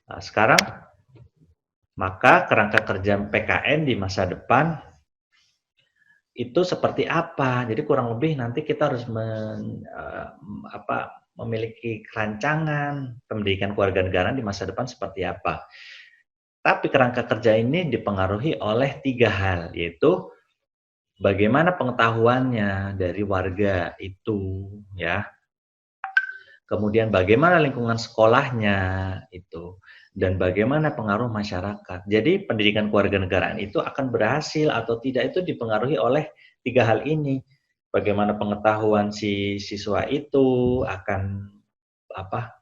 Nah, sekarang maka kerangka kerja PKN di masa depan itu seperti apa? Jadi kurang lebih nanti kita harus memiliki rancangan pendidikan kewarganegaraan di masa depan seperti apa. Tapi kerangka kerja ini dipengaruhi oleh 3 hal, yaitu bagaimana pengetahuannya dari warga itu, ya. Kemudian bagaimana lingkungan sekolahnya itu, dan bagaimana pengaruh masyarakat. Jadi pendidikan kewarganegaraan itu akan berhasil atau tidak itu dipengaruhi oleh 3 hal ini. Bagaimana pengetahuan si siswa itu akan apa,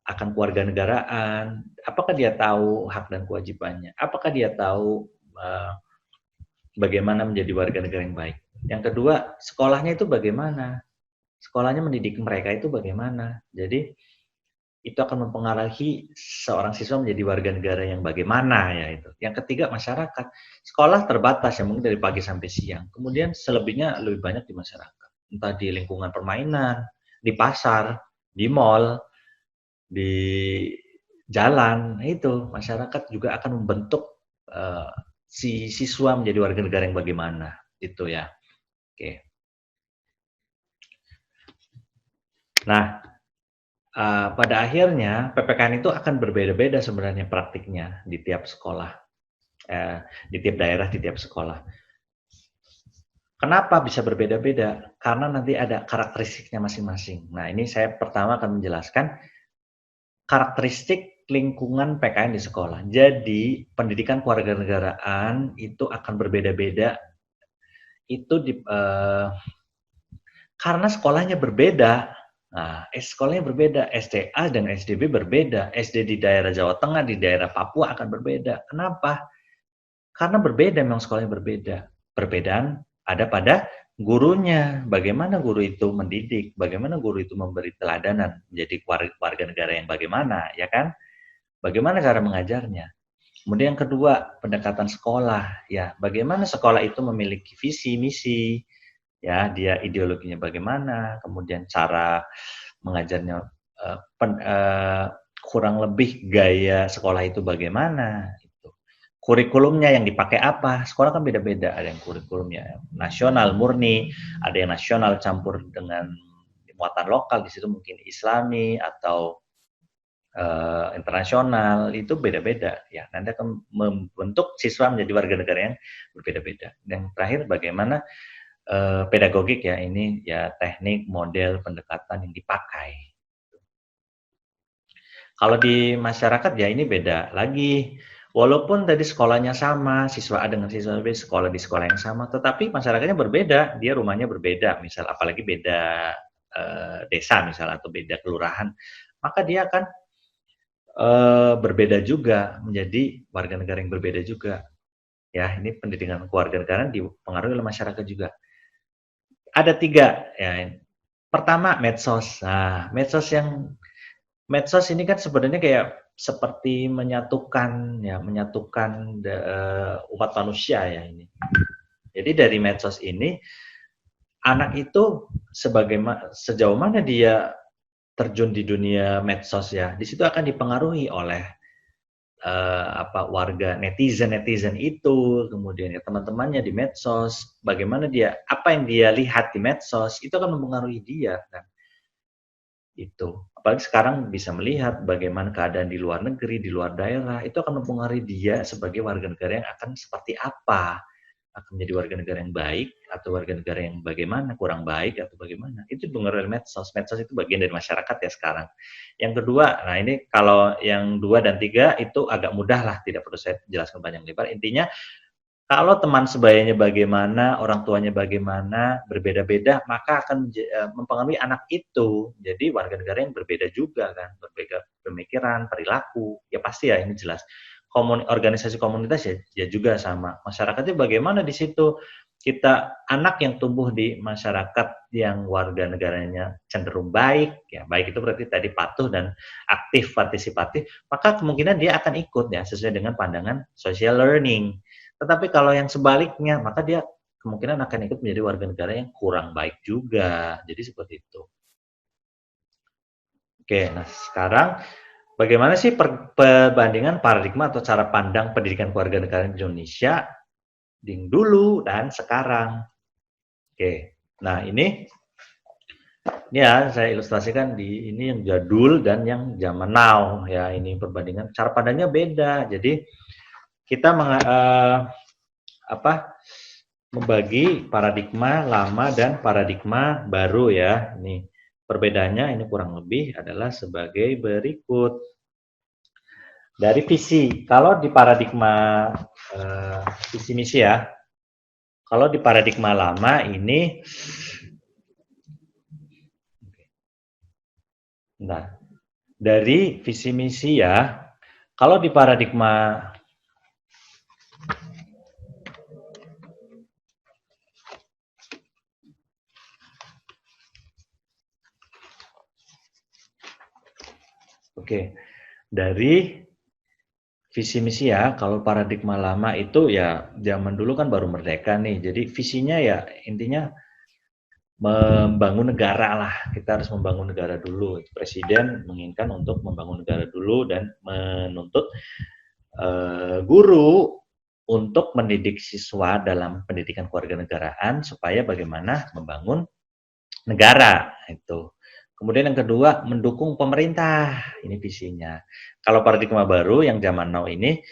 akan kewarganegaraan, apakah dia tahu hak dan kewajibannya, apakah dia tahu bagaimana menjadi warga negara yang baik. Yang kedua, sekolahnya itu bagaimana, sekolahnya mendidik mereka itu bagaimana. Jadi itu akan mempengaruhi seorang siswa menjadi warga negara yang bagaimana ya itu. Yang ketiga, masyarakat. Sekolah terbatas ya, mungkin dari pagi sampai siang. Kemudian selebihnya lebih banyak di masyarakat. Entah di lingkungan permainan, di pasar, di mall, di jalan. Nah, itu masyarakat juga akan membentuk si siswa menjadi warga negara yang bagaimana. Itu ya. Oke. Nah, pada akhirnya PPKN itu akan berbeda-beda sebenarnya praktiknya di tiap sekolah, di tiap daerah, di tiap sekolah. Kenapa bisa berbeda-beda? Karena nanti ada karakteristiknya masing-masing. Nah, ini saya pertama akan menjelaskan karakteristik lingkungan PKN di sekolah. Jadi, pendidikan kewarganegaraan itu akan berbeda-beda itu karena sekolahnya berbeda. Nah, sekolahnya berbeda, SDA dan SDB berbeda. SD di daerah Jawa Tengah, di daerah Papua akan berbeda. Kenapa? Karena berbeda, memang sekolahnya berbeda. Perbedaan ada pada gurunya. Bagaimana guru itu mendidik, bagaimana guru itu memberi teladanan, menjadi warga negara yang bagaimana, ya kan? Bagaimana cara mengajarnya. Kemudian yang kedua, pendekatan sekolah. Ya, bagaimana sekolah itu memiliki visi, misi, ya, dia ideologinya bagaimana, kemudian cara mengajarnya, kurang lebih gaya sekolah itu bagaimana, itu. Kurikulumnya yang dipakai apa, sekolah kan beda-beda, ada yang kurikulumnya nasional murni, ada yang nasional campur dengan muatan lokal, di situ mungkin Islami atau internasional, itu beda-beda ya. Nanti akan membentuk siswa menjadi warga negara yang berbeda-beda. Dan terakhir bagaimana pedagogik ya, ini ya teknik, model, pendekatan yang dipakai. Kalau di masyarakat ya ini beda lagi. Walaupun tadi sekolahnya sama, siswa A dengan siswa B sekolah di sekolah yang sama, tetapi masyarakatnya berbeda, dia rumahnya berbeda, misal apalagi beda desa misal atau beda kelurahan, maka dia akan berbeda juga, menjadi warga negara yang berbeda juga. Ya, ini pendidikan kewarganegaraan dipengaruhi oleh masyarakat juga. Ada 3 ya. Pertama, medsos. Nah, medsos ini kan sebenarnya kayak seperti menyatukan ya, menyatukan umat manusia ya ini. Jadi dari medsos ini anak itu sejauh mana dia terjun di dunia medsos ya, di situ akan dipengaruhi oleh warga netizen itu, kemudian ya teman-temannya di medsos, bagaimana dia, apa yang dia lihat di medsos itu akan mempengaruhi dia kan. Itu. Apalagi sekarang bisa melihat bagaimana keadaan di luar negeri, di luar daerah, itu akan mempengaruhi dia sebagai warga negara yang akan seperti apa. Akan menjadi warga negara yang baik, atau warga negara yang bagaimana, kurang baik, atau bagaimana. Itu dipengaruhi oleh medsos. Medsos itu bagian dari masyarakat ya sekarang. Yang kedua, nah ini kalau yang 2 dan 3 itu agak mudah lah, tidak perlu saya jelaskan panjang lebar. Intinya kalau teman sebayanya bagaimana, orang tuanya bagaimana, berbeda-beda, maka akan mempengaruhi anak itu. Jadi warga negara yang berbeda juga kan, berbeda pemikiran, perilaku, ya pasti ya ini jelas. Organisasi komunitas ya juga sama. Masyarakatnya bagaimana di situ? Kita anak yang tumbuh di masyarakat yang warga negaranya cenderung baik, ya baik itu berarti tadi patuh dan aktif, partisipatif, maka kemungkinan dia akan ikut ya sesuai dengan pandangan social learning. Tetapi kalau yang sebaliknya, maka dia kemungkinan akan ikut menjadi warga negara yang kurang baik juga. Jadi seperti itu. Oke, nah sekarang Bagaimana sih perbandingan paradigma atau cara pandang pendidikan kewarganegaraan di Indonesia dulu dan sekarang? Oke, nah ini ya saya ilustrasikan di ini yang jadul dan yang zaman now ya, ini perbandingan cara pandangnya beda. Jadi kita membagi paradigma lama dan paradigma baru ya. Ini perbedaannya ini kurang lebih adalah sebagai berikut. Dari visi, kalau di paradigma visi misi ya, kalau di paradigma lama ini, nah dari visi misi ya, kalau di paradigma dari visi misi ya, kalau paradigma lama itu ya zaman dulu kan baru merdeka nih, jadi visinya ya intinya membangun negara lah, kita harus membangun negara dulu. Presiden menginginkan untuk membangun negara dulu dan menuntut guru untuk mendidik siswa dalam pendidikan kewarganegaraan supaya bagaimana membangun negara itu. Kemudian yang kedua, mendukung pemerintah. Ini visinya. Kalau paradigma baru yang zaman now ini,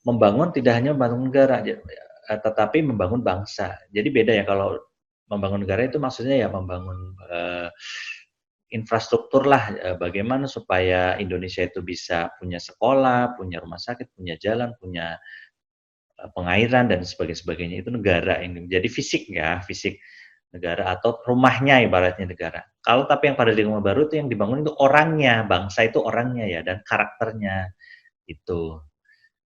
membangun tidak hanya membangun negara, tetapi membangun bangsa. Jadi beda ya, kalau membangun negara itu maksudnya ya membangun infrastruktur lah, bagaimana supaya Indonesia itu bisa punya sekolah, punya rumah sakit, punya jalan, punya pengairan dan sebagainya. Itu negara ini. Jadi fisik ya, fisik negara atau rumahnya ibaratnya negara. Kalau tapi yang paradigma baru itu yang dibangun itu orangnya, bangsa itu orangnya ya dan karakternya itu.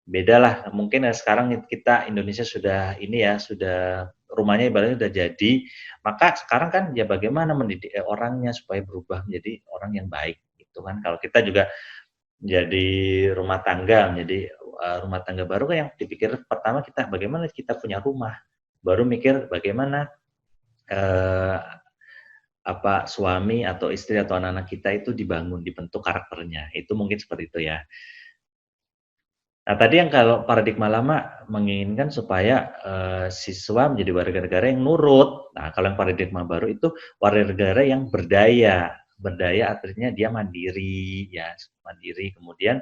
Beda lah, mungkin ya sekarang kita Indonesia sudah ini ya, sudah rumahnya ibaratnya sudah jadi, maka sekarang kan ya bagaimana mendidik orangnya supaya berubah menjadi orang yang baik gitu kan. Kalau kita juga jadi rumah tangga, menjadi rumah tangga baru kan yang dipikir pertama kita bagaimana kita punya rumah, baru mikir bagaimana eh, suami atau istri atau anak-anak kita itu dibangun, dibentuk karakternya. Itu mungkin seperti itu ya. Nah, tadi yang kalau paradigma lama menginginkan supaya siswa menjadi warga negara yang nurut. Nah, kalau yang paradigma baru itu warga negara yang berdaya. Berdaya artinya dia mandiri, ya, mandiri. Kemudian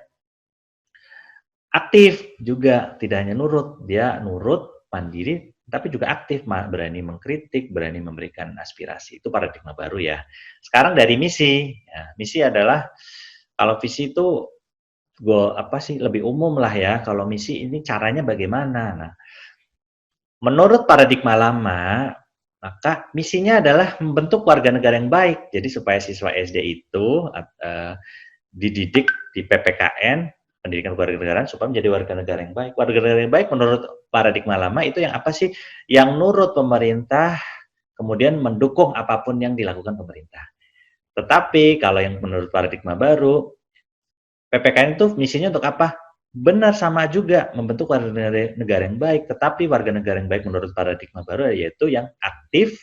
aktif juga, tidak hanya nurut, dia nurut, mandiri, tapi juga aktif, berani mengkritik, berani memberikan aspirasi. Itu paradigma baru ya. Sekarang dari misi, ya, misi adalah kalau visi itu lebih umum lah ya. Kalau misi ini caranya bagaimana? Nah, menurut paradigma lama, maka misinya adalah membentuk warga negara yang baik. Jadi supaya siswa SD itu dididik di PPKN, pendidikan kewarganegaraan, supaya menjadi warga negara yang baik. Warga negara yang baik menurut paradigma lama itu yang apa sih? Yang nurut pemerintah, kemudian mendukung apapun yang dilakukan pemerintah. Tetapi kalau yang menurut paradigma baru, PPKN itu misinya untuk apa? Benar sama juga, membentuk warga negara yang baik, tetapi warga negara yang baik menurut paradigma baru yaitu yang aktif,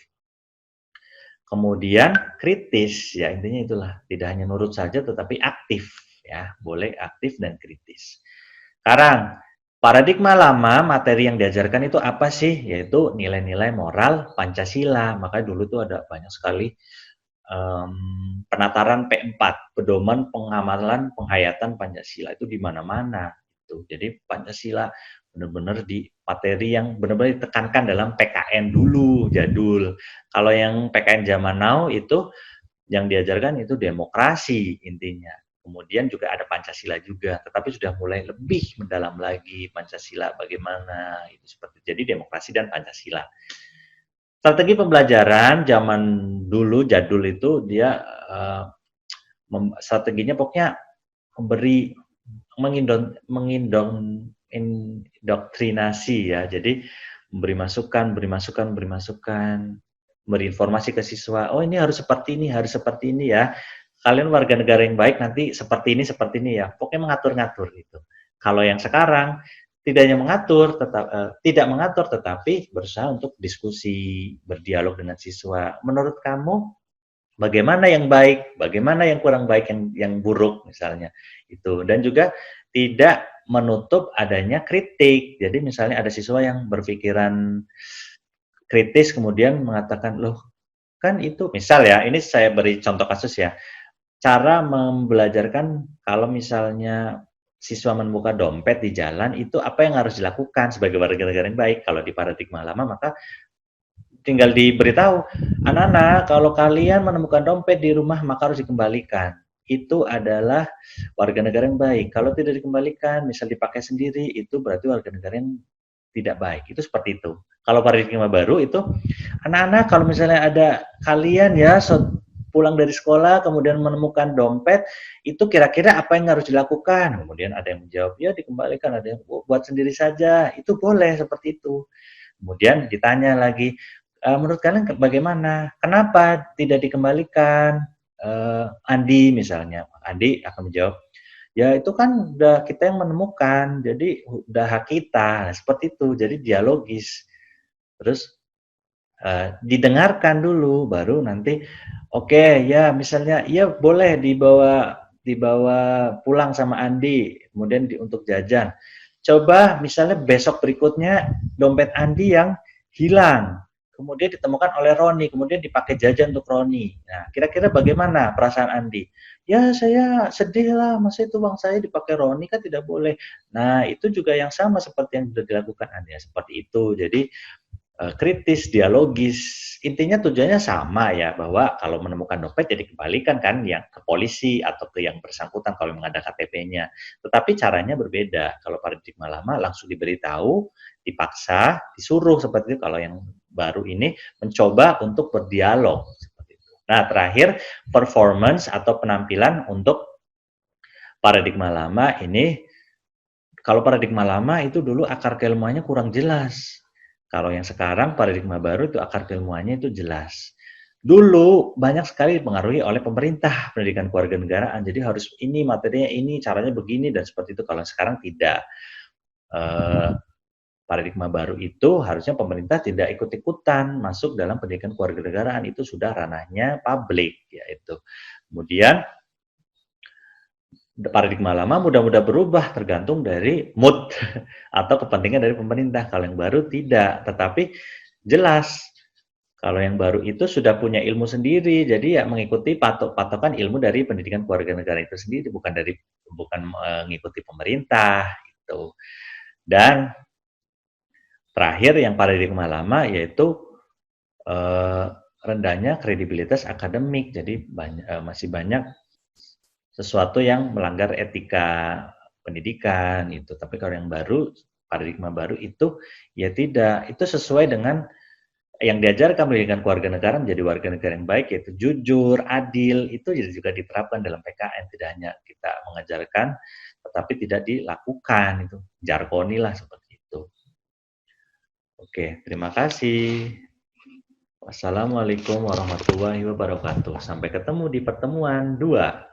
kemudian kritis, ya intinya itulah, tidak hanya nurut saja tetapi aktif, ya boleh aktif dan kritis. Sekarang paradigma lama, materi yang diajarkan itu apa sih? Yaitu nilai-nilai moral Pancasila. Makanya dulu tuh ada banyak sekali penataran P4, pedoman pengamalan penghayatan Pancasila itu di mana-mana. Jadi Pancasila benar-benar di materi yang benar-benar ditekankan dalam PKN dulu, jadul. Kalau yang PKN zaman now itu yang diajarkan itu demokrasi intinya. Kemudian juga ada Pancasila juga, tetapi sudah mulai lebih mendalam lagi Pancasila bagaimana itu seperti jadi demokrasi dan Pancasila. Strategi pembelajaran zaman dulu jadul itu dia strateginya pokoknya memberi mengindoktrinasi ya. Jadi memberi masukan, memberi informasi ke siswa. Oh, ini harus seperti ini, harus seperti ini ya. Kalian warga negara yang baik nanti seperti ini ya. Pokoknya mengatur-ngatur gitu. Kalau yang sekarang tidak hanya mengatur, tidak mengatur, tetapi berusaha untuk diskusi, berdialog dengan siswa. Menurut kamu bagaimana yang baik, bagaimana yang kurang baik, yang buruk misalnya itu. Dan juga tidak menutup adanya kritik. Jadi misalnya ada siswa yang berpikiran kritis kemudian mengatakan, loh kan itu misal ya, ini saya beri contoh kasus ya, cara membelajarkan kalau misalnya siswa menemukan dompet di jalan itu apa yang harus dilakukan sebagai warga negara yang baik. Kalau di paradigma lama maka tinggal diberitahu, anak-anak kalau kalian menemukan dompet di rumah maka harus dikembalikan. Itu adalah warga negara yang baik. Kalau tidak dikembalikan, misal dipakai sendiri, itu berarti warga negara yang tidak baik. Itu seperti itu. Kalau paradigma baru itu, anak-anak kalau misalnya ada kalian ya pulang dari sekolah kemudian menemukan dompet, itu kira-kira apa yang harus dilakukan? Kemudian ada yang menjawab, ya dikembalikan, ada yang buat sendiri saja. Itu boleh seperti itu. Kemudian ditanya lagi, menurut kalian bagaimana? Kenapa tidak dikembalikan? Andi misalnya, Andi akan menjawab, ya itu kan udah kita yang menemukan, jadi udah hak kita. Nah, seperti itu, jadi dialogis. Terus didengarkan dulu, baru nanti, oke, ya misalnya, ya boleh dibawa dibawa pulang sama Andi, kemudian untuk jajan. Coba misalnya besok berikutnya dompet Andi yang hilang, kemudian ditemukan oleh Roni, kemudian dipakai jajan untuk Roni. Nah, kira-kira bagaimana perasaan Andi? Ya saya sedih lah, masa itu uang saya dipakai Roni, kan tidak boleh. Nah, itu juga yang sama seperti yang sudah dilakukan Andi, ya, seperti itu. Jadi kritis, dialogis. Intinya tujuannya sama ya, bahwa kalau menemukan dompet ya dikembalikan kan yang ke polisi atau ke yang bersangkutan kalau memang ada KTP-nya. Tetapi caranya berbeda. Kalau paradigma lama langsung diberitahu, dipaksa, disuruh seperti itu. Kalau yang baru ini mencoba untuk berdialog seperti itu. Nah, terakhir performance atau penampilan untuk paradigma lama ini. Kalau paradigma lama itu dulu akar keilmuannya kurang jelas. Kalau yang sekarang paradigma baru itu akar keilmuannya itu jelas. Dulu banyak sekali dipengaruhi oleh pemerintah pendidikan kewarganegaraan. Jadi harus ini materinya ini, caranya begini dan seperti itu. Kalau sekarang tidak. Paradigma baru itu harusnya pemerintah tidak ikut-ikutan masuk dalam pendidikan kewarganegaraan, itu sudah ranahnya publik yaitu. Kemudian paradigma lama mudah-mudah berubah tergantung dari mood atau kepentingan dari pemerintah. Kalau yang baru tidak, tetapi jelas kalau yang baru itu sudah punya ilmu sendiri, jadi ya mengikuti patokan ilmu dari pendidikan kewarganegaraan itu sendiri, bukan mengikuti pemerintah itu. Dan terakhir yang paradigma lama yaitu rendahnya kredibilitas akademik, jadi masih banyak sesuatu yang melanggar etika pendidikan itu. Tapi kalau yang baru, paradigma baru itu ya tidak, itu sesuai dengan yang diajarkan pendidikan kewarganegaraan menjadi warga negara yang baik, yaitu jujur, adil, itu juga diterapkan dalam PKN. Tidak hanya kita mengajarkan, tetapi tidak dilakukan, itu jargoni lah seperti itu. Oke, terima kasih. Wassalamualaikum warahmatullahi wabarakatuh. Sampai ketemu di pertemuan 2.